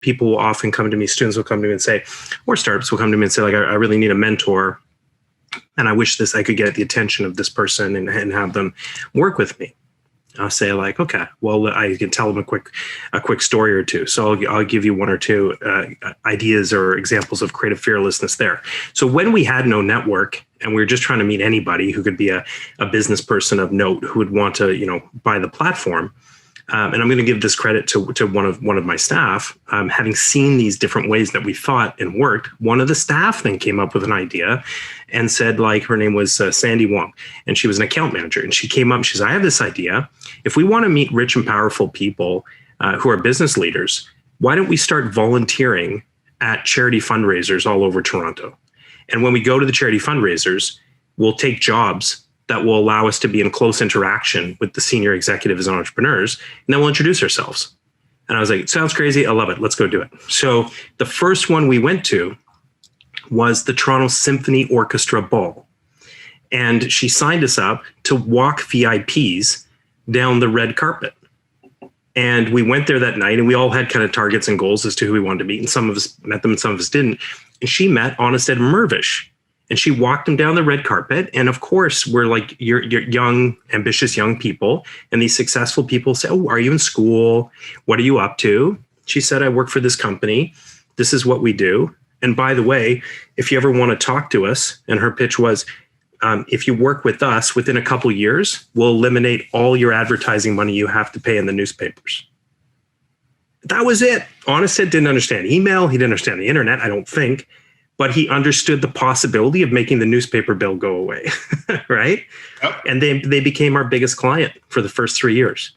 people will often come to me, students will come to me and say, or startups will come to me and say, like, I really need a mentor. And I wish I could get the attention of this person and have them work with me. I'll say, like, okay, well, I can tell them a quick story or two. So I'll give you one or two ideas or examples of creative fearlessness there. So when we had no network and we were just trying to meet anybody who could be a business person of note who would want to, buy the platform. And I'm going to give this credit to one of my staff. Having seen these different ways that we thought and worked, one of the staff then came up with an idea and said, like, her name was Sandy Wong, and she was an account manager. And she came up and she says, I have this idea. If we want to meet rich and powerful people who are business leaders, why don't we start volunteering at charity fundraisers all over Toronto? And when we go to the charity fundraisers, we'll take jobs that will allow us to be in close interaction with the senior executives and entrepreneurs, and then we'll introduce ourselves. And I was like, sounds crazy. I love it. Let's go do it. So the first one we went to was the Toronto Symphony Orchestra Ball. And she signed us up to walk VIPs down the red carpet. And we went there that night, and we all had kind of targets and goals as to who we wanted to meet. And some of us met them and some of us didn't. And she met Honest Ed Mervish. And she walked him down the red carpet. And of course, we're like, you're young, ambitious young people. And these successful people say, oh, are you in school? What are you up to? She said, I work for this company. This is what we do. And by the way, if you ever want to talk to us, and her pitch was, if you work with us within a couple years, we'll eliminate all your advertising money you have to pay in the newspapers. That was it. Honest Ed didn't understand email. He didn't understand the internet, I don't think. But he understood the possibility of making the newspaper bill go away, right? Yep. And they became our biggest client for the first 3 years.